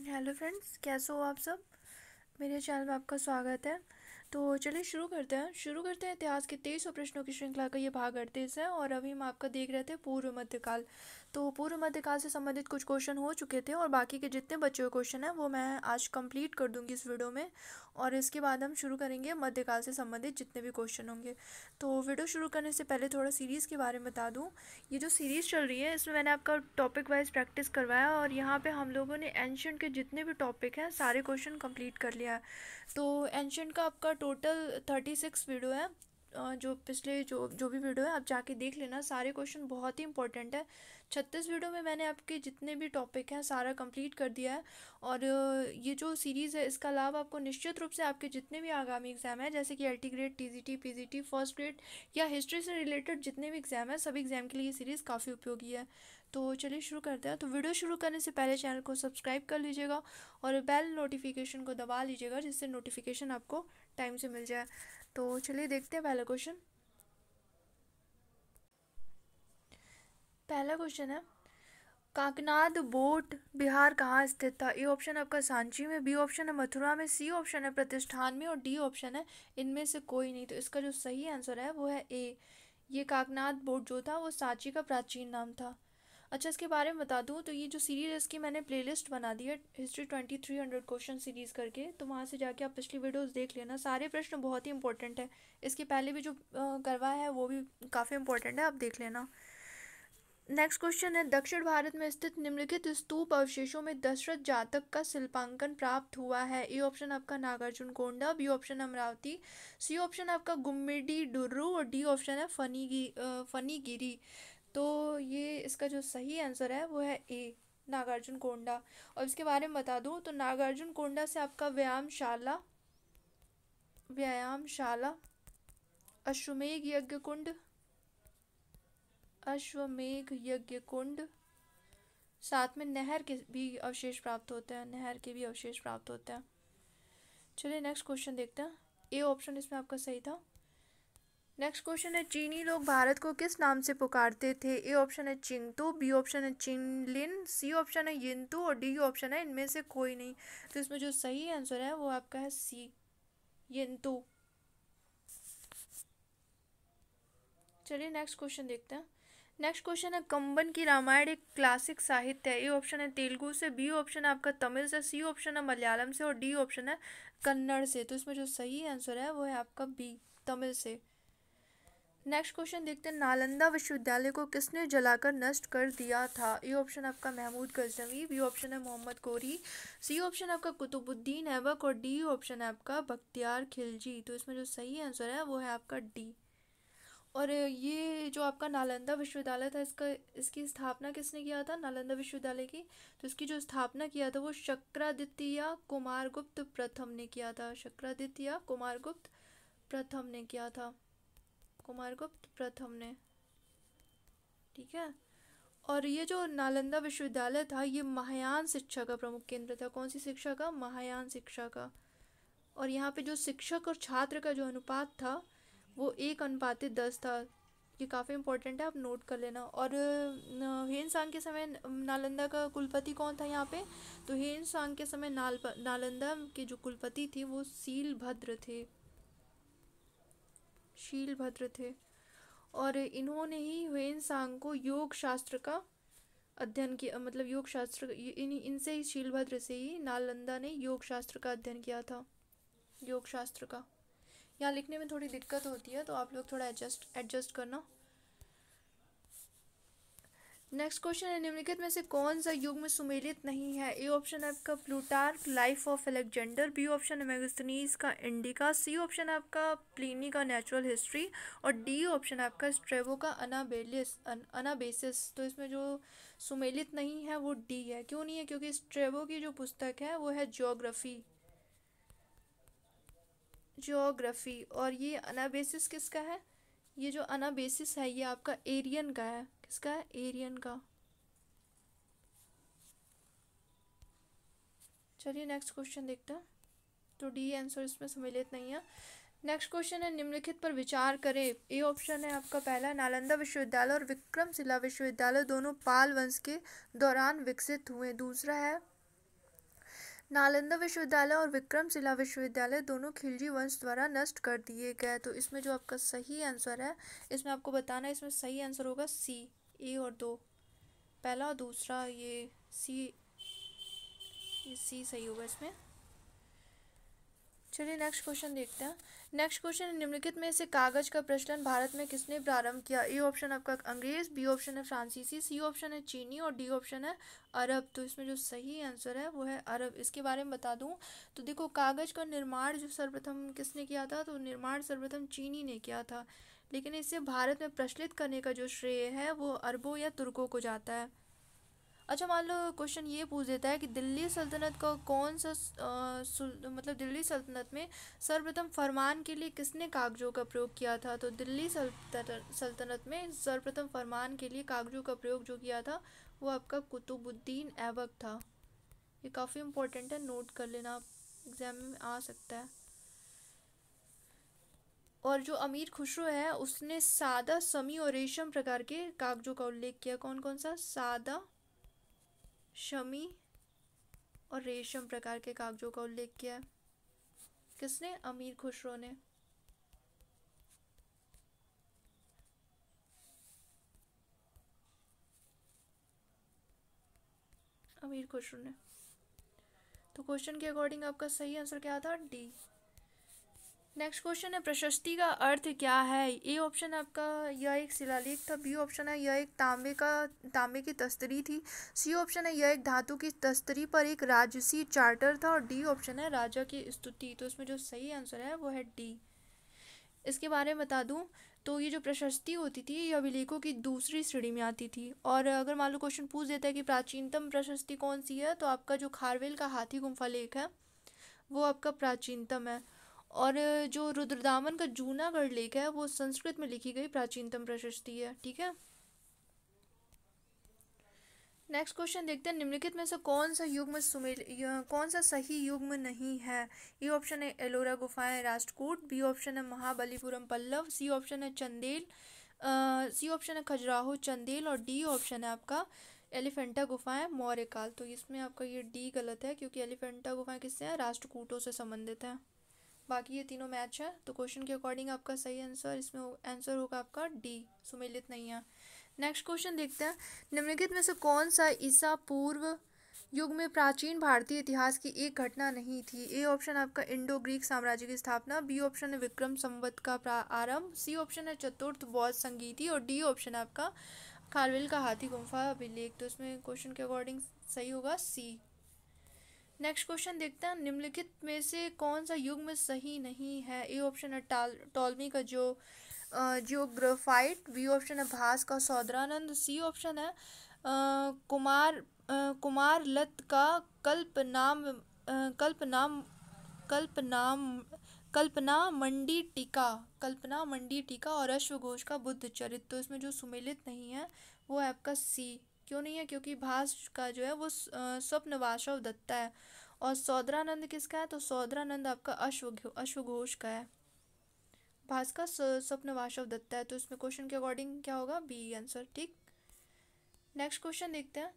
Hello friends, कैसे हो आप सब। मेरे चैनल में आपका स्वागत है। तो चलिए शुरू करते हैं इतिहास के 2300 प्रश्नों की श्रृंखला का ये भाग 38 है। और अभी हम आपका देख रहे थे पूर्व मध्यकाल। तो पूर्व मध्यकाल से संबंधित कुछ क्वेश्चन हो चुके थे और बाकी के जितने बचे हुए क्वेश्चन हैं वो मैं आज कंप्लीट कर दूंगी इस वीडियो में। और इसके बाद हम शुरू करेंगे मध्यकाल से संबंधित जितने भी क्वेश्चन होंगे। तो वीडियो शुरू करने से पहले थोड़ा सीरीज़ के बारे में बता दूँ। ये जो सीरीज़ चल रही है इसमें मैंने आपका टॉपिक वाइज प्रैक्टिस करवाया और यहाँ पे हम लोगों ने एंशिएंट के जितने भी टॉपिक हैं सारे क्वेश्चन कंप्लीट कर लिया है। तो एंशिएंट का आपका टोटल 36 वीडियो है। जो पिछले जो भी वीडियो है आप जाके देख लेना, सारे क्वेश्चन बहुत ही इंपॉर्टेंट है। 36 वीडियो में मैंने आपके जितने भी टॉपिक हैं सारा कंप्लीट कर दिया है। और ये जो सीरीज़ है इसका लाभ आपको निश्चित रूप से आपके जितने भी आगामी एग्ज़ाम है जैसे कि LT grade, TGT, PGT, first grade या हिस्ट्री से रिलेटेड जितने भी एग्ज़ाम है सभी एग्ज़ाम के लिए ये सीरीज़ काफ़ी उपयोगी है। तो चलिए शुरू करते हैं। तो वीडियो शुरू करने से पहले चैनल को सब्सक्राइब कर लीजिएगा और बेल नोटिफिकेशन को दबा लीजिएगा जिससे नोटिफिकेशन आपको टाइम से मिल जाए। तो चलिए देखते हैं पहला क्वेश्चन है काकनाद बोट बिहार कहाँ स्थित था। ए ऑप्शन है आपका सांची में, बी ऑप्शन है मथुरा में, सी ऑप्शन है प्रतिष्ठान में और डी ऑप्शन है इनमें से कोई नहीं। तो इसका जो सही आंसर है वो है ए। ये काकनाद बोट जो था वो सांची का प्राचीन नाम था। अच्छा, इसके बारे में बता दूं तो ये जो सीरीज़ है इसकी मैंने प्लेलिस्ट बना दी है हिस्ट्री 2300 क्वेश्चन सीरीज़ करके। तो वहाँ से जाके आप पिछली वीडियोस देख लेना, सारे प्रश्न बहुत ही इंपॉर्टेंट है। इसके पहले भी जो करवा है वो भी काफ़ी इंपॉर्टेंट है, आप देख लेना। नेक्स्ट क्वेश्चन है दक्षिण भारत में स्थित निम्नलिखित स्तूप अवशेषों में दशरथ जातक का शिल्पांकन प्राप्त हुआ है। ए ऑप्शन आपका Nagarjunakonda, B option Amaravati, C option आपका गुम्मिडी डुर्रू और डी ऑप्शन है फनीगिरी। तो ये इसका जो सही आंसर है वो है ए, नागार्जुन कोंडा। और इसके बारे में बता दूं तो नागार्जुन कोंडा से आपका व्यायामशाला, अश्वमेघ यज्ञ कुंड, साथ में नहर के भी अवशेष प्राप्त होते हैं। चलिए नेक्स्ट क्वेश्चन देखते हैं। ए ऑप्शन इसमें आपका सही था। नेक्स्ट क्वेश्चन है चीनी लोग भारत को किस नाम से पुकारते थे। ए ऑप्शन है चिंगतू, बी ऑप्शन है चिनलिन, सी ऑप्शन है यिंतू और डी ऑप्शन है इनमें से कोई नहीं। तो इसमें जो सही आंसर है वो आपका है सी, यिंतू। चलिए नेक्स्ट क्वेश्चन देखते हैं। नेक्स्ट क्वेश्चन है कंबन की रामायण एक क्लासिक साहित्य है। ए ऑप्शन है तेलुगु से, बी ऑप्शन है आपका तमिल से, सी ऑप्शन है मलयालम से और डी ऑप्शन है कन्नड़ से। तो इसमें जो सही आंसर है वो है आपका बी, तमिल से। नेक्स्ट क्वेश्चन देखते हैं नालंदा विश्वविद्यालय को किसने जलाकर नष्ट कर दिया था। ए ऑप्शन आपका महमूद गजनवी, बी ऑप्शन है मोहम्मद गोरी, सी ऑप्शन आपका कुतुबुद्दीन ऐबक और डी ऑप्शन है आपका बख्तियार खिलजी। तो इसमें जो सही आंसर है वो है आपका डी। और ये जो आपका नालंदा विश्वविद्यालय था इसकी स्थापना किसने किया था, नालंदा विश्वविद्यालय की। तो इसकी जो स्थापना किया था वो शक्रादित्य कुमारगुप्त प्रथम ने किया था। शक्रादित्य कुमारगुप्त प्रथम ने किया था, कुमारगुप्त प्रथम ने। ठीक है। और ये जो नालंदा विश्वविद्यालय था ये महायान शिक्षा का प्रमुख केंद्र था। कौन सी शिक्षा का, महायान शिक्षा का। और यहाँ पे जो शिक्षक और छात्र का जो अनुपात था वो 1:10 था। ये काफ़ी इंपॉर्टेंट है, आप नोट कर लेना। और हेन सांग के समय नालंदा का कुलपति कौन था यहाँ पे। तो हेन सांग के समय नालंदा के जो कुलपति थे वो शीलभद्र थे। और इन्होंने ही ह्वेन सांग को योग शास्त्र का अध्ययन किया, मतलब योग शास्त्र इनसे ही, शीलभद्र से ही नालंदा ने योग शास्त्र का अध्ययन किया था। योग शास्त्र का यहाँ लिखने में थोड़ी दिक्कत होती है तो आप लोग थोड़ा एडजस्ट करना। नेक्स्ट क्वेश्चन है निम्नलिखित में से कौन सा युग में सुमेलित नहीं है। ए ऑप्शन है आपका Plutarch life of Alexander, B option है मेगास्थनीज का इंडिका, सी ऑप्शन है आपका प्लिनी का नेचुरल हिस्ट्री और डी ऑप्शन है आपका स्ट्रेबो का अनाबेसिस। तो इसमें जो सुमेलित नहीं है वो डी है। क्यों नहीं है, क्योंकि स्ट्रेबो की जो पुस्तक है वो है ज्योग्राफी। और ये अनाबेसिस किसका है, ये जो अनाबेसिस है ये आपका एरियन का है। किसका है, एरियन का। चलिए नेक्स्ट क्वेश्चन देखते हैं। तो डी आंसर इसमें सम्मिलित नहीं है। नेक्स्ट क्वेश्चन है निम्नलिखित पर विचार करें। ए ऑप्शन है आपका पहला नालंदा विश्वविद्यालय और विक्रमशिला विश्वविद्यालय दोनों पाल वंश के दौरान विकसित हुए। दूसरा है नालंदा विश्वविद्यालय और विक्रमशिला विश्वविद्यालय दोनों खिलजी वंश द्वारा नष्ट कर दिए गए। तो इसमें जो आपका सही आंसर है, इसमें आपको बताना है, इसमें सही आंसर होगा सी, ए और दो, पहला और दूसरा, ये सी सही होगा इसमें। चलिए नेक्स्ट क्वेश्चन देखते हैं। नेक्स्ट क्वेश्चन, निम्नलिखित में से कागज का प्रचलन भारत में किसने प्रारंभ किया? ए ऑप्शन आपका अंग्रेज, बी ऑप्शन है फ्रांसीसी, सी ऑप्शन है चीनी और डी ऑप्शन है अरब। तो इसमें जो सही आंसर है वो है अरब। इसके बारे में बता दूं तो देखो, कागज का निर्माण जो सर्वप्रथम किसने किया था, तो निर्माण सर्वप्रथम चीनी ने किया था, लेकिन इसे भारत में प्रचलित करने का जो श्रेय है वो अरबों या तुर्कों को जाता है। अच्छा, मान लो क्वेश्चन ये पूछ देता है कि दिल्ली सल्तनत का कौन सा मतलब दिल्ली सल्तनत में सर्वप्रथम फरमान के लिए किसने कागजों का प्रयोग किया था? तो दिल्ली सल्तनत में सर्वप्रथम फरमान के लिए कागजों का प्रयोग जो किया था वो आपका कुतुबुद्दीन ऐबक था। ये काफ़ी इम्पोर्टेंट है, नोट कर लेना, आप एग्जाम में आ सकता है। और जो अमीर खुसरो है उसने सादा, समी और रेशम प्रकार के कागजों का उल्लेख किया। कौन कौन सा? सादा, शमी और रेशम प्रकार के कागजों का उल्लेख किया है। किसने? अमीर खुसरो ने। अमीर खुसरो ने। तो क्वेश्चन के अकॉर्डिंग आपका सही आंसर क्या था? डी। नेक्स्ट क्वेश्चन है, प्रशस्ति का अर्थ क्या है? ए ऑप्शन आपका यह एक शिलालेख था, बी ऑप्शन है यह एक तांबे की तस्तरी थी, सी ऑप्शन है यह एक धातु की तस्तरी पर एक राजसी चार्टर था और डी ऑप्शन है राजा की स्तुति। तो इसमें जो सही आंसर है वो है डी। इसके बारे में बता दूं तो ये जो प्रशस्ति होती थी ये अभिलेखों की दूसरी श्रेणी में आती थी। और अगर मान लो क्वेश्चन पूछ देता है कि प्राचीनतम प्रशस्ति कौन सी है, तो आपका जो खारवेल का हाथी गुम्फा लेख है वो आपका प्राचीनतम है। और जो रुद्रदामन का जूनागढ़ लेख है वो संस्कृत में लिखी गई प्राचीनतम प्रशस्ति है। ठीक है, नेक्स्ट क्वेश्चन देखते हैं, निम्नलिखित में से कौन सा सही युग्म नहीं है? ए ऑप्शन है एलोरा गुफाएं राष्ट्रकूट, बी ऑप्शन है महाबलीपुरम पल्लव, सी ऑप्शन है चंदेल, सी ऑप्शन है खजुराहो चंदेल और डी ऑप्शन है आपका एलिफेंटा गुफाएं मौर्य काल। तो इसमें आपका ये डी गलत है, क्योंकि एलिफेंटा गुफाएं किससे हैं? राष्ट्रकूटों से संबंधित है। बाकी ये तीनों मैच है। तो क्वेश्चन के अकॉर्डिंग आपका सही आंसर इसमें आंसर होगा आपका डी, सुमेलित नहीं है। नेक्स्ट क्वेश्चन देखते हैं, निम्नलिखित में से कौन सा ईसा पूर्व युग में प्राचीन भारतीय इतिहास की एक घटना नहीं थी? ए ऑप्शन आपका इंडो ग्रीक साम्राज्य की स्थापना, बी ऑप्शन है विक्रम संवत का आरंभ, सी ऑप्शन है चतुर्थ बौद्ध संगीति और डी ऑप्शन है आपका खारवेल का हाथी गुम्फा अभिलेख। तो इसमें क्वेश्चन के अकॉर्डिंग सही होगा सी। नेक्स्ट क्वेश्चन देखते हैं, निम्नलिखित में से कौन सा युग्म सही नहीं है? ए ऑप्शन है टॉलमी का जो जियोग्राफाइट, बी ऑप्शन है भास का सौदरानंद, सी ऑप्शन है कुमार लत का कल्पनाम कल्पनाम कल्पनाम कल्पना मंडी टीका और अश्वघोष का बुद्ध चरित्र। तो इसमें जो सुमेलित नहीं है वो है आपका सी। क्यों नहीं है? क्योंकि भास का जो है वो स्वप्न वासव दत्ता है और सौदरानंद किसका है? तो सौदरानंद आपका अश्वघोष का है। भास का स्वप्न वासव दत्ता है। तो इसमें क्वेश्चन के अकॉर्डिंग क्या होगा? B answer. ठीक, नेक्स्ट क्वेश्चन देखते हैं,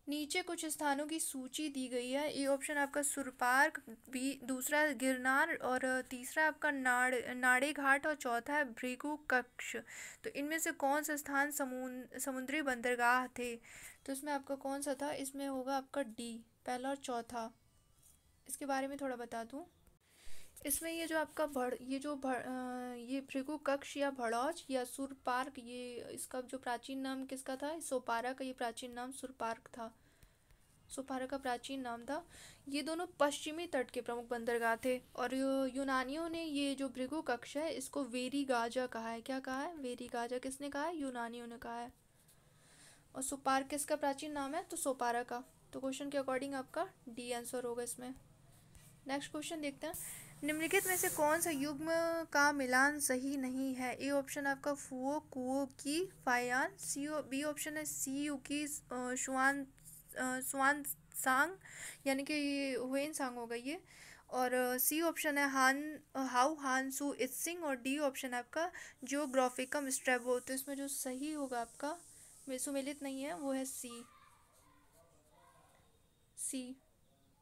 नीचे कुछ स्थानों की सूची दी गई है। ए ऑप्शन आपका सुरपार्क, बी दूसरा गिरनार और तीसरा आपका नाड़े घाट और चौथा है भृगु कक्ष। तो इनमें से कौन सा स्थान समुद्री बंदरगाह थे? तो इसमें आपका कौन सा था? इसमें होगा आपका डी, पहला और चौथा। इसके बारे में थोड़ा बता दूं, इसमें ये जो आपका ये भृगु कक्ष या भड़ौच या सुरपार्क, ये इसका जो प्राचीन नाम किसका था? सोपारा का ये प्राचीन नाम सुरपार्क था। सोपारा का प्राचीन नाम था। ये दोनों पश्चिमी तट के प्रमुख बंदरगाह थे और यूनानियों ने ये जो भृगु कक्ष है इसको वेरी गाजा कहा है। क्या कहा है? Very Gaza. किसने कहा है? यूनानियों ने कहा है। और सोपार किसका प्राचीन नाम है? तो सोपारा का। तो क्वेश्चन के अकॉर्डिंग आपका डी आंसर होगा इसमें। नेक्स्ट क्वेश्चन देखते हैं, निम्नलिखित में से कौन सा युग्म का मिलान सही नहीं है? ए ऑप्शन आपका फुओ कुओ की फायान, बी ऑप्शन है सी यू की स्वान सांग, यानी कि ये हुएन सांग होगा ये, और सी ऑप्शन है हाउ हान सू इत्सिंग और डी ऑप्शन है आपका जियोग्राफिकम स्ट्रेबो। तो इसमें जो सही होगा आपका सुमेलित नहीं है वो है सी।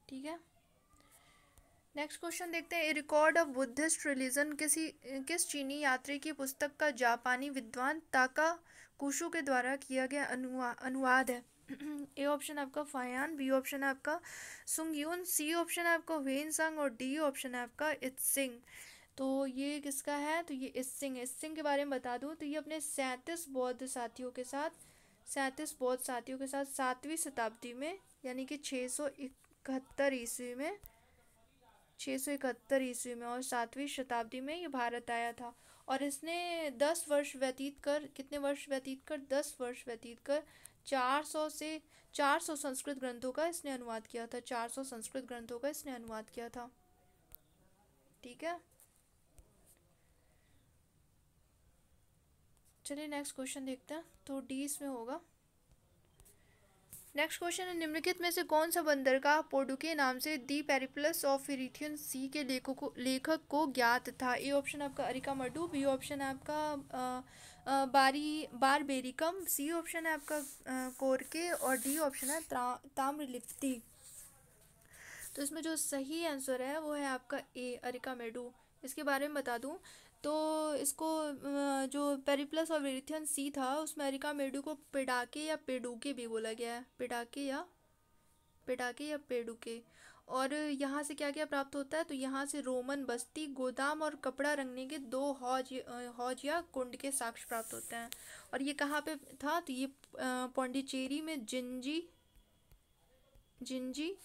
ठीक है, नेक्स्ट क्वेश्चन देखते हैं, ए रिकॉर्ड ऑफ बुद्धिस्ट रिलीजन किस चीनी यात्री की पुस्तक का जापानी विद्वान ताका कुशु के द्वारा किया गया अनुवाद है? ए ऑप्शन आपका फायान, बी ऑप्शन है आपका सुंगयून, सी ऑप्शन है आपका वेनसांग और डी ऑप्शन है आपका इत्सिंग। तो ये किसका है? तो ये इत्सिंग है। इत्सिंग के बारे में बता दूं तो ये अपने 37 बौद्ध साथियों के साथ 7वीं शताब्दी में यानी कि 671 ईस्वी में और 7वीं शताब्दी में ये भारत आया था। और इसने 10 वर्ष व्यतीत कर 400 संस्कृत ग्रंथों का इसने अनुवाद किया था। 400 संस्कृत ग्रंथों का इसने अनुवाद किया था। ठीक है, चलिए नेक्स्ट क्वेश्चन देखते हैं। तो डी इसमें होगा। नेक्स्ट क्वेश्चन है, निम्नलिखित में से कौन सा बंदरगाह पोर्टुगे नाम से दी पेरिप्लस ऑफ इरिथियन सी के लेखक को ज्ञात था? ए ऑप्शन आपका अरिकामडू, बी ऑप्शन है आपका बारबेरिकम, सी ऑप्शन है आपका कोरके और डी ऑप्शन है ताम्रलिप्ति। तो इसमें जो सही आंसर है वो है आपका ए अरिकामेडू। इसके बारे में बता दूं तो इसको जो पेरिप्लस ऑफ इरिथियन सी था उसमें अरिकामेडू को पेडाके या पेडुके भी बोला गया है। पेडाके या पेडुके। और यहाँ से क्या क्या प्राप्त होता है? तो यहाँ से रोमन बस्ती, गोदाम और कपड़ा रंगने के 2 हौज या कुंड के साक्ष्य प्राप्त होते हैं। और ये कहाँ पे था? तो ये पौंडीचेरी में जिंजी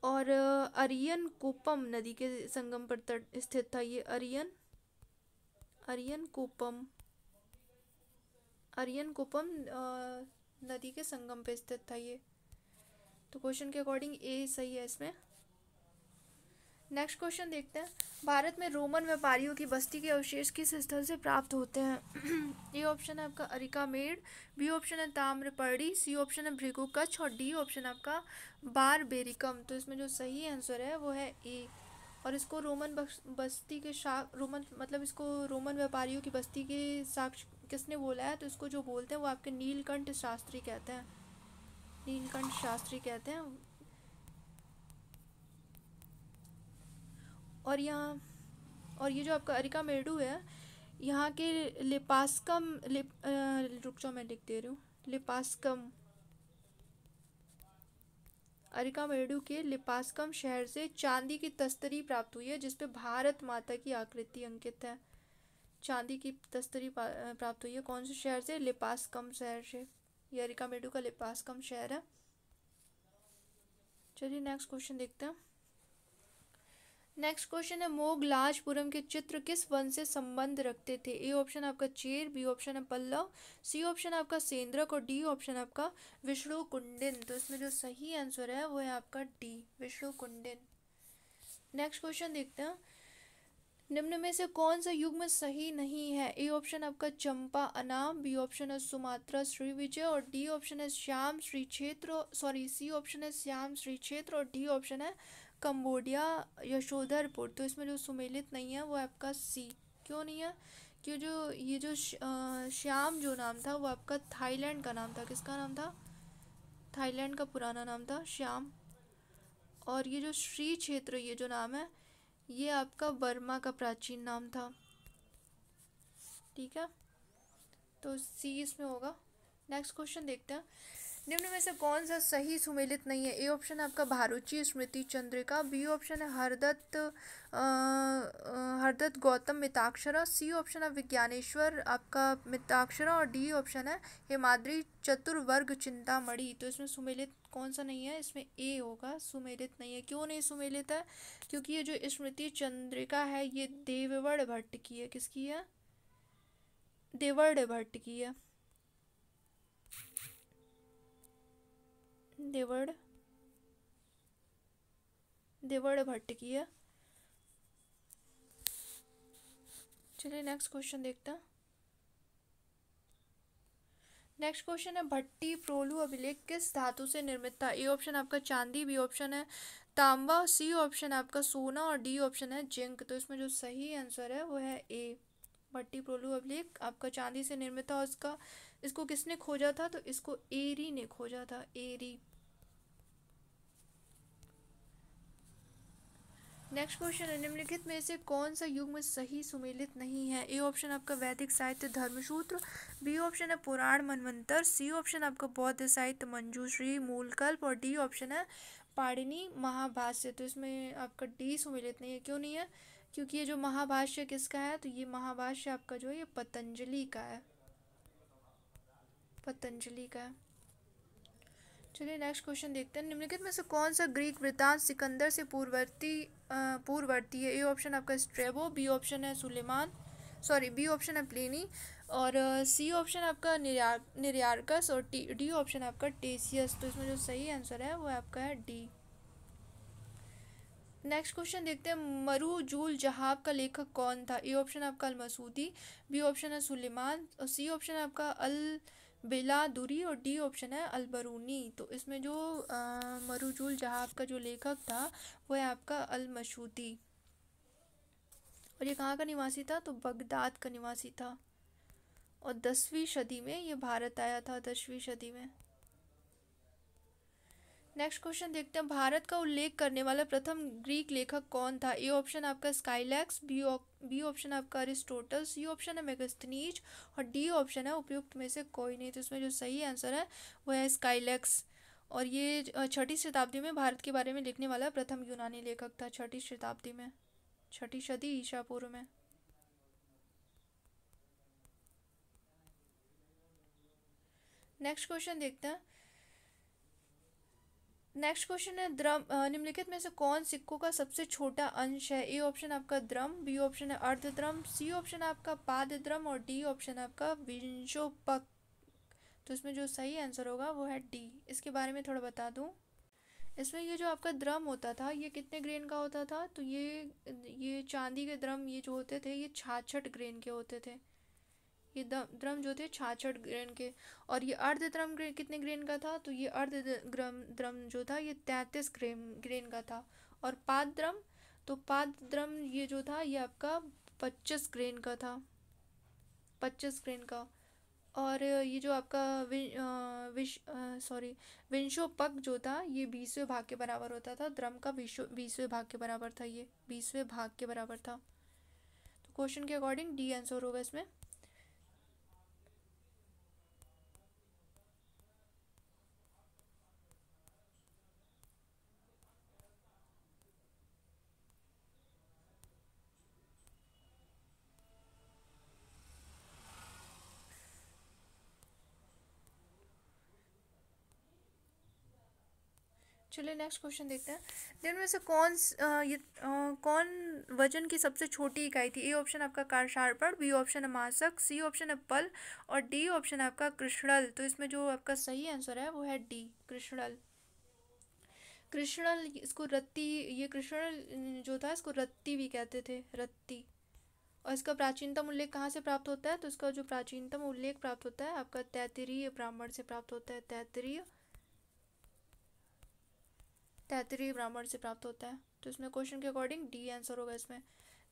और अरियन कोपम नदी के संगम पर तट स्थित था। ये अरियन कोपम नदी के संगम पे स्थित था ये। तो क्वेश्चन के अकॉर्डिंग ए सही है इसमें। नेक्स्ट क्वेश्चन देखते हैं, भारत में रोमन व्यापारियों की बस्ती के अवशेष किस स्थल से प्राप्त होते हैं? ए ऑप्शन है आपका अरिकामेड, बी ऑप्शन है ताम्रपर्णी, सी ऑप्शन है भृगु कच्छ और डी ऑप्शन आपका बारबेरिकम। तो इसमें जो सही आंसर है वो है ए। और इसको रोमन व्यापारियों की बस्ती के साक्ष्य किसने बोला है? तो इसको जो बोलते हैं वो आपके नीलकंठ शास्त्री कहते हैं। और ये जो आपका अरिकामेडू है यहाँ के रुक जाओ मैं लिख दे रही हूँ। अरिकामेडू के लिपास्कम शहर से चांदी की तस्तरी प्राप्त हुई है जिसपे भारत माता की आकृति अंकित है। चांदी की तस्तरी प्राप्त हुई है कौन से शहर से? लिपास्कम शहर से। ये अरिकामेडू का लिपास्कम शहर है। चलिए नेक्स्ट क्वेश्चन देखते हैं। नेक्स्ट क्वेश्चन है, मोगलाजपुरम के चित्र किस वन से संबंध रखते थे? ए ऑप्शन आपका चेर, बी ऑप्शन है पल्लव, सी ऑप्शन आपका सेंद्रक और डी ऑप्शन आपका विष्णु कुंडिन। तो इसमें जो सही आंसर है वो है आपका डी विष्णु कुंडिन। नेक्स्ट क्वेश्चन देखते हैं, निम्न में से कौन सा युग्म सही नहीं है? ए ऑप्शन आपका चंपा अनाम, बी ऑप्शन है सुमात्रा श्रीविजय और डी ऑप्शन है श्याम श्री क्षेत्र सी ऑप्शन है श्याम श्री क्षेत्र और डी ऑप्शन है कंबोडिया यशोधरपुर। तो इसमें जो सुमेलित नहीं है वो आपका सी। क्यों नहीं है? क्यों ये जो श्याम जो नाम था वो आपका थाईलैंड का नाम था। किसका नाम था? थाईलैंड का पुराना नाम था श्याम। और ये जो श्री क्षेत्र ये जो नाम है ये आपका बर्मा का प्राचीन नाम था। ठीक है, तो सी इसमें होगा। नेक्स्ट क्वेश्चन देखते हैं, निम्न में से कौन सा सही सुमेलित नहीं है? ए ऑप्शन है आपका भारुचि स्मृति चंद्रिका, बी ऑप्शन है हरदत्त गौतम मिताक्षरा, सी ऑप्शन है विज्ञानेश्वर आपका मिताक्षरा और डी ऑप्शन है हेमाद्री चतुर्वर्ग चिंतामणि। तो इसमें सुमेलित कौन सा नहीं है? इसमें ए होगा, सुमेलित नहीं है। क्यों नहीं सुमेलित है? क्योंकि ये जो स्मृति चंद्रिका है ये देववड़ भट्ट की है। किसकी है? देवड़ भट्ट की है। देवड़ भट्ट की है। चलिए नेक्स्ट क्वेश्चन देखते हैं। नेक्स्ट क्वेश्चन है, भट्टी प्रोलू अभिलेख किस धातु से निर्मित था? ए ऑप्शन आपका चांदी, बी ऑप्शन है तांबा, सी ऑप्शन आपका सोना और डी ऑप्शन है जिंक। तो इसमें जो सही आंसर है वो है ए भट्टी प्रोलू अभिलेख आपका चांदी से निर्मित था। इसको किसने खोजा था? तो इसको एरी ने खोजा था, एरी। नेक्स्ट क्वेश्चन है, निम्नलिखित में से कौन सा युग में सही सुमेलित नहीं है? ए ऑप्शन आपका वैदिक साहित्य धर्मसूत्र, बी ऑप्शन है पुराण मनवंतर, सी ऑप्शन आपका बौद्ध साहित्य मंजूश्री मूलकल्प, और डी ऑप्शन है पाणिनि महाभाष्य। तो इसमें आपका डी सुमेलित नहीं है। क्यों नहीं है? क्योंकि ये जो महाभाष्य किसका है? तो ये महाभाष्य आपका जो है ये पतंजलि का है, पतंजलि का है। चलिए नेक्स्ट क्वेश्चन देखते हैं, निम्नलिखित में से कौन सा ग्रीक वृत्तांत सिकंदर से पूर्ववर्ती है? ए ऑप्शन आपका स्ट्रेबो, बी ऑप्शन है सुलेमान, सॉरी बी ऑप्शन है प्लेनी, और सी ऑप्शन आपका निरयार्कस, और डी ऑप्शन आपका टेसियस। तो इसमें जो सही आंसर है वो आपका है डी। नेक्स्ट क्वेश्चन देखते हैं, मरूजूल जहाब का लेखक कौन था? ए ऑप्शन आपका अल मसूदी, बी ऑप्शन है सुलेमान, और सी ऑप्शन है आपका अल बेलादुरी, और डी ऑप्शन है अल बरूनी। तो इसमें जो मरूजूल जहाब का जो लेखक था वो है आपका अल मसूदी। और ये कहाँ का निवासी था? तो बगदाद का निवासी था, और 10वीं सदी में ये भारत आया था, 10वीं सदी में। नेक्स्ट क्वेश्चन देखते हैं, भारत का उल्लेख करने वाला प्रथम ग्रीक लेखक कौन था? ए ऑप्शन आपका स्काइलैक्स, बी ऑप्शन आपका अरिस्टोटल, सी ऑप्शन है मेगास्थनीज, और डी ऑप्शन है उपयुक्त में से कोई नहीं। तो इसमें जो सही आंसर है वो है स्काइलैक्स। और ये 6ठी शताब्दी में भारत के बारे में लिखने वाला प्रथम यूनानी लेखक था, 6ठी शताब्दी में, 6ठी सदी ईसा पूर्व में। नेक्स्ट क्वेश्चन देखते हैं, नेक्स्ट क्वेश्चन है, निम्नलिखित में से कौन सिक्कों का सबसे छोटा अंश है? ए ऑप्शन आपका द्रम, बी ऑप्शन है अर्धद्रम, सी ऑप्शन आपका पादद्रम, और डी ऑप्शन आपका विंशोपक। तो इसमें जो सही आंसर होगा वो है डी। इसके बारे में थोड़ा बता दूं, इसमें ये जो आपका द्रम होता था ये कितने ग्रेन का होता था? तो ये चांदी के द्रम ये जो होते थे ये 66 ग्रेन के होते थे। ये द्रम जो थे 66 ग्रेन के। और ये अर्ध द्रम कितने ग्रेन का था? तो ये अर्ध द्रम जो था ये 33 ग्रेन का था। और पाद द्रम, तो पाद द्रम ये जो था ये आपका 25 ग्रेन का था, 25 ग्रेन का। और ये जो आपका विंशोपक जो था ये 20वें भाग के बराबर होता था, द्रम का 20वें भाग के बराबर था, ये 20वें भाग के बराबर था। तो क्वेश्चन के अकॉर्डिंग डी आंसर होगा इसमें। चलिए नेक्स्ट क्वेश्चन देखते हैं, दिन में से कौन वजन की सबसे छोटी इकाई थी? ए ऑप्शन आपका कारशार्पण, बी ऑप्शन है मासक, सी ऑप्शन है पल, और डी ऑप्शन है आपका कृष्णल। तो इसमें जो आपका सही आंसर है वो है डी कृष्णल। कृष्णल इसको रत्ती, ये कृष्णल जो था इसको रत्ती भी कहते थे, रत्ती। और इसका प्राचीनतम उल्लेख कहाँ से प्राप्त होता है? तो इसका जो प्राचीनतम उल्लेख प्राप्त होता है आपका तैत्तिरीय ब्राह्मण से प्राप्त होता है, तैत्तिरीय ब्राह्मण से प्राप्त होता है। तो इसमें क्वेश्चन के अकॉर्डिंग डी आंसर होगा इसमें।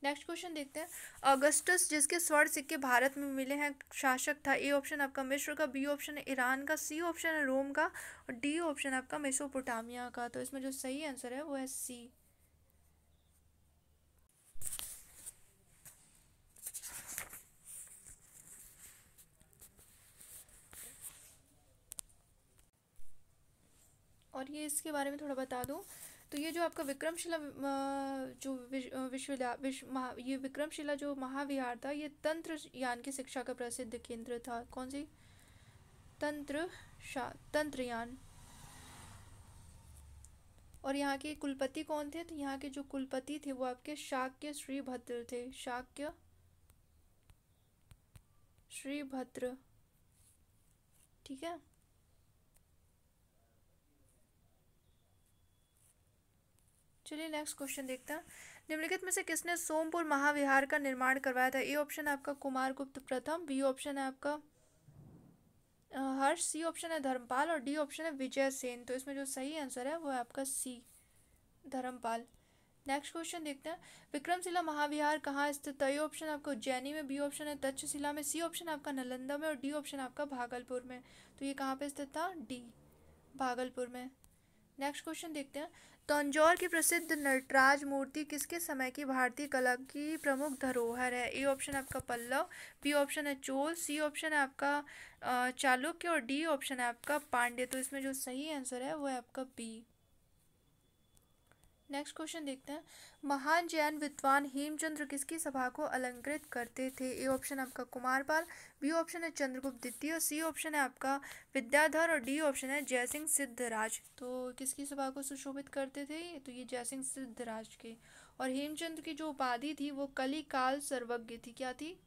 नेक्स्ट क्वेश्चन देखते हैं, अगस्टस जिसके स्वर्ण सिक्के भारत में मिले हैं शासक था? ए ऑप्शन आपका मिस्र का, बी ऑप्शन है ईरान का, सी ऑप्शन है रोम का, और डी ऑप्शन आपका मेसोपोटामिया का। तो इसमें जो सही आंसर है वो है सी। और ये इसके बारे में थोड़ा बता दूं, तो ये जो आपका विक्रमशिला जो ये विक्रमशिला जो महाविहार था ये तंत्र यान की शिक्षा का प्रसिद्ध केंद्र था। कौन सी? तंत्रयान। और यहाँ के कुलपति कौन थे? तो यहाँ के जो कुलपति थे वो आपके शाक्य श्रीभद्र थे, शाक्य श्रीभद्र। ठीक है। चलिए नेक्स्ट क्वेश्चन देखते हैं, निम्नलिखित में से किसने सोमपुर महाविहार का निर्माण करवाया था? ए ऑप्शन है आपका कुमारगुप्त प्रथम, बी ऑप्शन है आपका हर्ष, सी ऑप्शन है धर्मपाल, और डी ऑप्शन है विजय सेन। तो इसमें जो सही आंसर है वो है आपका सी धर्मपाल। नेक्स्ट क्वेश्चन देखते हैं, विक्रमशिला महाविहार कहाँ स्थित है? ए ऑप्शन आपका उज्जैनी में, बी ऑप्शन है तक्षशिला में, सी ऑप्शन आपका नालंदा में, और डी ऑप्शन आपका भागलपुर में। तो ये कहाँ पे स्थित था? डी भागलपुर में। नेक्स्ट क्वेश्चन देखते हैं। तंजौर की प्रसिद्ध नटराज मूर्ति किसके समय की भारतीय कला की प्रमुख धरोहर है? ए ऑप्शन है आपका पल्लव, बी ऑप्शन है चोल, सी ऑप्शन है आपका चालुक्य और डी ऑप्शन है आपका पांड्य। तो इसमें जो सही आंसर है वो है आपका बी। नेक्स्ट क्वेश्चन देखते हैं। महान जैन विद्वान हेमचंद्र किसकी सभा को अलंकृत करते थे? ए ऑप्शन आपका कुमारपाल, बी ऑप्शन है चंद्रगुप्त द्वितीय, सी ऑप्शन है आपका विद्याधर और डी ऑप्शन है जयसिंह सिद्धराज। तो किसकी सभा को सुशोभित करते थे? तो ये जयसिंह सिद्धराज के। और हेमचंद्र की जो उपाधि थी वो कलिकाल सर्वज्ञ थी। क्या थी?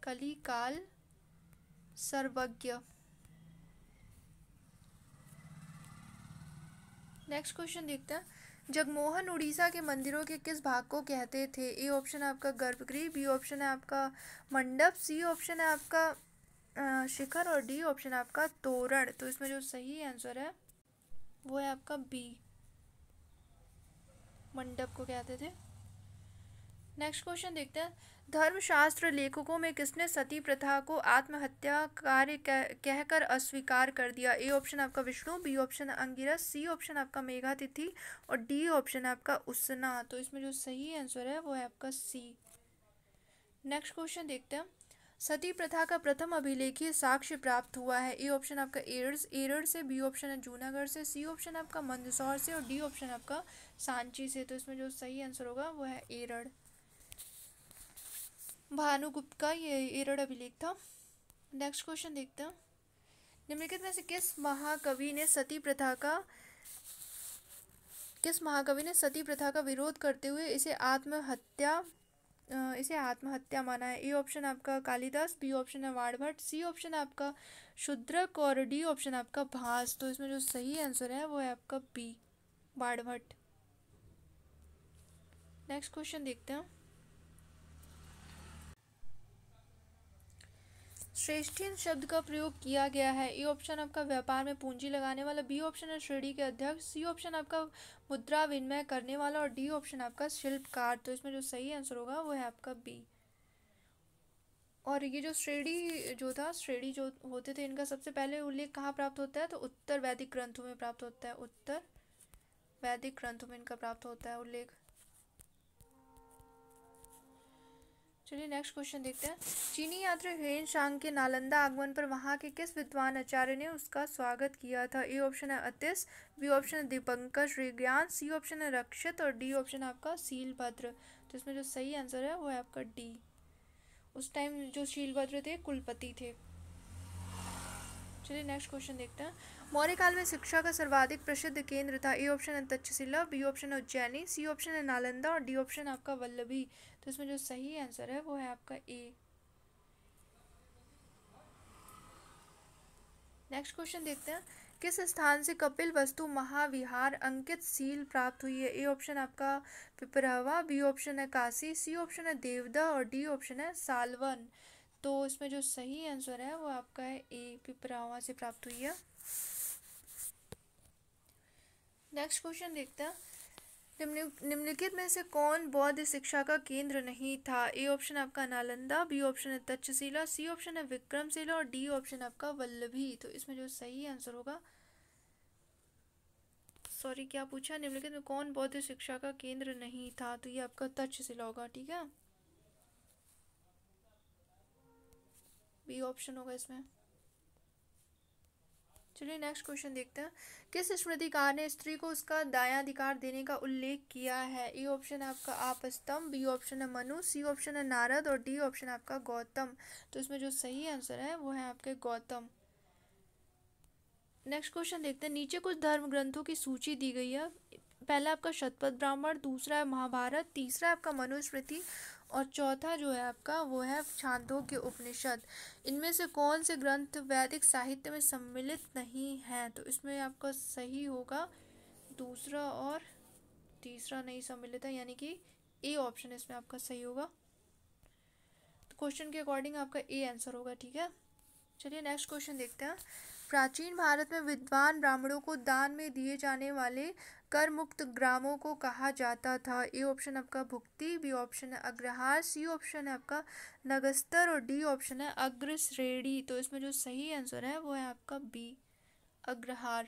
कलिकाल सर्वज्ञ। नेक्स्ट क्वेश्चन देखते हैं। जगमोहन उड़ीसा के मंदिरों के किस भाग को कहते थे? ए ऑप्शन है आपका गर्भगृह, बी ऑप्शन है आपका मंडप, सी ऑप्शन है आपका शिखर और डी ऑप्शन है आपका तोरण। तो इसमें जो सही आंसर है वो है आपका बी, मंडप को कहते थे। नेक्स्ट क्वेश्चन देखते हैं। धर्मशास्त्र लेखकों में किसने सती प्रथा को आत्महत्या कार्य कहकर अस्वीकार कर दिया? ए ऑप्शन आपका Vishnu, B option Angiras, C option आपका मेघातिथि और डी ऑप्शन आपका उस्सना। तो इसमें जो सही आंसर है वो है आपका सी। नेक्स्ट क्वेश्चन देखते हैं। सती प्रथा का प्रथम अभिलेखीय साक्ष्य प्राप्त हुआ है? ए ऑप्शन आपका एरड़ से, बी ऑप्शन है जूनागढ़ से, सी ऑप्शन आपका मंदसौर से और डी ऑप्शन आपका सांची से। तो इसमें जो सही आंसर होगा वो है एरड़। भानुगुप्त का ये एरड़ अभिलेख था। नेक्स्ट क्वेश्चन देखते हैं। निम्नलिखित में से किस महाकवि ने सती प्रथा का विरोध करते हुए इसे आत्महत्या माना है? ए ऑप्शन आपका कालिदास, बी ऑप्शन है वाणभट्ट, सी ऑप्शन आपका शूद्रक और डी ऑप्शन आपका भास। तो इसमें जो सही आंसर है वो है आपका बी, वाणभट्ट। नेक्स्ट क्वेश्चन देखते हैं। श्रेष्ठीन शब्द का प्रयोग किया गया है? ए ऑप्शन आपका व्यापार में पूंजी लगाने वाला, बी ऑप्शन है श्रेणी के अध्यक्ष, सी ऑप्शन आपका मुद्रा विनिमय करने वाला और डी ऑप्शन आपका शिल्पकार। तो इसमें जो सही आंसर होगा वो है आपका बी। और ये जो श्रेणी जो होते थे इनका सबसे पहले उल्लेख कहाँ प्राप्त होता है? तो उत्तर वैदिक ग्रंथों में प्राप्त होता है। उत्तर वैदिक ग्रंथों में इनका प्राप्त होता है उल्लेख। चलिए नेक्स्ट क्वेश्चन देखते हैं। चीनी यात्री हेन शांग के नालंदा आगमन पर वहां के किस विद्वान आचार्य ने उसका स्वागत किया था? ए ऑप्शन है अतिश, बी ऑप्शन है दीपंकर श्रीज्ञान, सी ऑप्शन है रक्षित और डी ऑप्शन आपका शीलभद्र। तो इसमें जो सही आंसर है वो है आपका डी। उस टाइम जो शीलभद्र थे कुलपति थे। चलिए नेक्स्ट क्वेश्चन देखते हैं। मौर्य काल में शिक्षा का सर्वाधिक प्रसिद्ध केंद्र था? ए ऑप्शन है तक्षशिला, बी ऑप्शन है उज्जैनी, सी ऑप्शन है नालंदा और डी ऑप्शन आपका वल्लभी। तो इसमें जो सही आंसर है वो है आपका ए। नेक्स्ट क्वेश्चन देखते हैं। किस स्थान से कपिल वस्तु महाविहार अंकित सील प्राप्त हुई है? ए ऑप्शन आपका पिपरहवा, बी ऑप्शन है काशी, सी ऑप्शन है देवदा और डी ऑप्शन है सालवन। तो इसमें जो सही आंसर है वो आपका है ए, पिपरहवा से प्राप्त हुई है। नेक्स्ट क्वेश्चन देखते हैं। निम्नलिखित में से कौन बौद्ध शिक्षा का केंद्र नहीं था? ए ऑप्शन आपका नालंदा, बी ऑप्शन है तक्षशिला, सी ऑप्शन है विक्रमशिला और डी ऑप्शन आपका वल्लभी। तो इसमें जो सही आंसर होगा, सॉरी क्या पूछा, निम्नलिखित में कौन बौद्ध शिक्षा का केंद्र नहीं था? तो ये आपका तक्षशिला होगा। ठीक है, बी ऑप्शन होगा इसमें। चलिए नेक्स्ट क्वेश्चन देखते हैं। किस स्मृतिकार ने स्त्री को उसका दायाधिकार देने का उल्लेख किया है? ए ऑप्शन है आपका आपस्तंभ, बी ऑप्शन है मनु, सी ऑप्शन है नारद और डी ऑप्शन आपका गौतम। तो इसमें जो सही आंसर है वो है आपके गौतम। नेक्स्ट क्वेश्चन देखते हैं। नीचे कुछ धर्म ग्रंथों की सूची दी गई है। पहला आपका शतपथ ब्राह्मण, दूसरा है महाभारत, तीसरा आपका मनुस्मृति और चौथा जो है आपका वो है छांदोग्य उपनिषद। इनमें से कौन से ग्रंथ वैदिक साहित्य में सम्मिलित नहीं है? तो इसमें आपका सही होगा दूसरा और तीसरा नहीं सम्मिलित है, यानी कि ए ऑप्शन इसमें आपका सही होगा। तो क्वेश्चन के अकॉर्डिंग आपका ए आंसर होगा। ठीक है, चलिए नेक्स्ट क्वेश्चन देखते हैं। प्राचीन भारत में विद्वान ब्राह्मणों को दान में दिए जाने वाले कर मुक्त ग्रामों को कहा जाता था? ए ऑप्शन आपका भुक्ति, बी ऑप्शन है अग्रहार, सी ऑप्शन है आपका नगस्तर और डी ऑप्शन है अग्रश्रेणी। तो इसमें जो सही आंसर है वो है आपका बी, अग्रहार।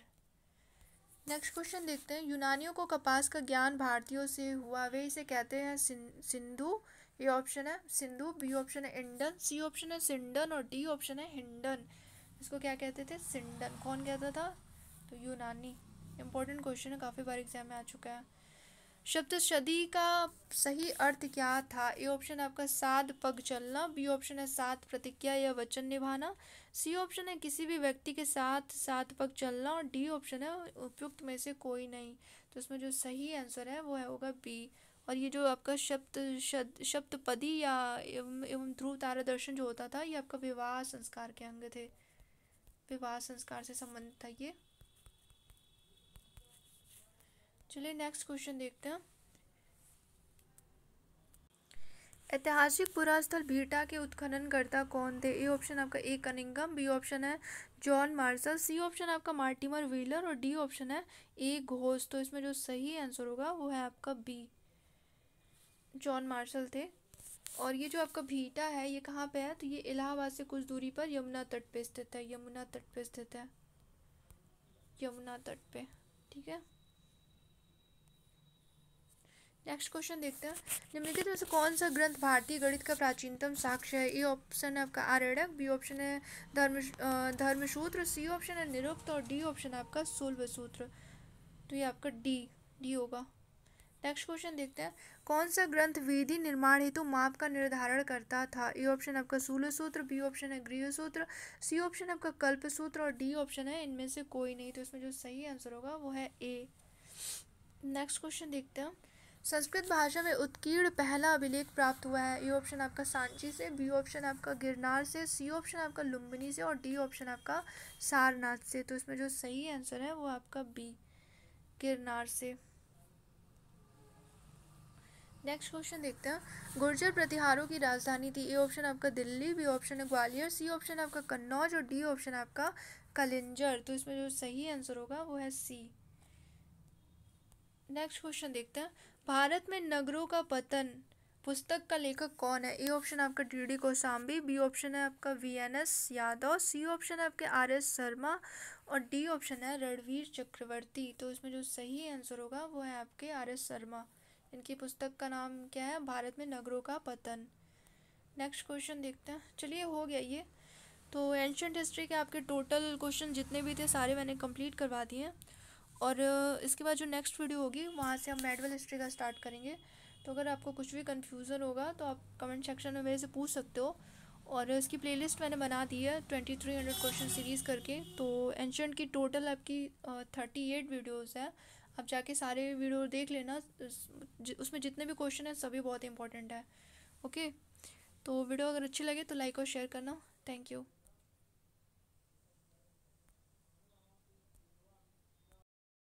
नेक्स्ट क्वेश्चन देखते हैं। यूनानियों को कपास का ज्ञान भारतीयों से हुआ, वे इसे कहते हैं सिंधु। ए ऑप्शन है सिंधु, बी ऑप्शन है इंडन, सी ऑप्शन है सिंडन और डी ऑप्शन है हिंडन। इसको क्या कहते थे? सिंडन। कौन कहता था? तो यूनानी। इंपॉर्टेंट क्वेश्चन है, काफ़ी बार एग्जाम में आ चुका है। सप्तशती का सही अर्थ क्या था? ए ऑप्शन है आपका सात पग चलना, बी ऑप्शन है सात प्रतिज्ञा या वचन निभाना, सी ऑप्शन है किसी भी व्यक्ति के साथ सात पग चलना और डी ऑप्शन है उपयुक्त में से कोई नहीं। तो इसमें जो सही आंसर है वो है होगा बी। और ये जो आपका सप्तपदी या एवं ध्रुव तारा दर्शन जो होता था, ये आपका विवाह संस्कार के अंग थे, विवाह संस्कार से संबंधित था ये। चलिए नेक्स्ट क्वेश्चन देखते हैं। ऐतिहासिक पुरास्थल भीटा के उत्खननकर्ता कौन थे? ए ऑप्शन आपका ए कनिंगम, बी ऑप्शन है जॉन मार्शल, सी ऑप्शन आपका मार्टिमर व्हीलर और डी ऑप्शन है ए घोष। तो इसमें जो सही आंसर होगा वो है आपका बी, जॉन मार्शल थे। और ये जो आपका भीटा है ये कहाँ पे है? तो ये इलाहाबाद से कुछ दूरी पर यमुना तट पे स्थित है, यमुना तट पे स्थित है, यमुना तट पे। ठीक है, नेक्स्ट क्वेश्चन देखते हैं। निम्नलिखित में से कौन सा ग्रंथ भारतीय गणित का प्राचीनतम साक्ष्य है? ए ऑप्शन है आपका आर्यक, बी ऑप्शन है धर्मसूत्र, सी ऑप्शन है निरुक्त और डी ऑप्शन है आपका शूलसूत्र। तो ये आपका डी होगा। नेक्स्ट क्वेश्चन देखते हैं। कौन सा ग्रंथ विधि निर्माण हेतु माप का निर्धारण करता था? ए ऑप्शन आपका शूलसूत्र, बी ऑप्शन है गृहसूत्र, सी ऑप्शन आपका कल्पसूत्र और डी ऑप्शन है इनमें से कोई नहीं। तो इसमें जो सही आंसर होगा वो है ए। नेक्स्ट क्वेश्चन देखते हैं। संस्कृत भाषा में उत्कीर्ण पहला अभिलेख प्राप्त हुआ है? ए ऑप्शन आपका सांची से, बी ऑप्शन आपका गिरनार से, सी ऑप्शन आपका लुम्बिनी से और डी ऑप्शन आपका सारनाथ से। तो इसमें जो सही आंसर है वो आपका बी, गिरनार से। नेक्स्ट क्वेश्चन देखते हैं। गुर्जर प्रतिहारों की राजधानी थी? ए ऑप्शन आपका दिल्ली, बी ऑप्शन है ग्वालियर, सी ऑप्शन आपका कन्नौज और डी ऑप्शन आपका कलिंजर। तो इसमें जो सही आंसर होगा वो है सी। नेक्स्ट क्वेश्चन देखते हैं। भारत में नगरों का पतन पुस्तक का लेखक कौन है? ए ऑप्शन आपका डी कौशाम्बी, बी ऑप्शन है आपका वी.एन.एस. यादव, सी ऑप्शन है आपके आर.एस. शर्मा और डी ऑप्शन है रणवीर चक्रवर्ती। तो इसमें जो सही आंसर होगा वो है आपके आर.एस. शर्मा। इनकी पुस्तक का नाम क्या है? भारत में नगरों का पतन। नेक्स्ट क्वेश्चन देखते हैं। चलिए हो गया ये। तो एंशंट हिस्ट्री के आपके टोटल क्वेश्चन जितने भी थे सारे मैंने कंप्लीट करवा दिए हैं। और इसके बाद जो नेक्स्ट वीडियो होगी वहाँ से हम मेडिवल हिस्ट्री का स्टार्ट करेंगे। तो अगर आपको कुछ भी कन्फ्यूज़न होगा तो आप कमेंट सेक्शन में मेरे से पूछ सकते हो। और इसकी प्लेलिस्ट मैंने बना दी है 2300 क्वेश्चन सीरीज़ करके। तो एंशंट की टोटल आपकी 38 वीडियोज़ है। आप जाके सारे वीडियो देख लेना, उसमें जितने भी क्वेश्चन हैं सभी बहुत इंपॉर्टेंट है। ओके, तो वीडियो अगर अच्छी लगे तो लाइक और शेयर करना। Thank you.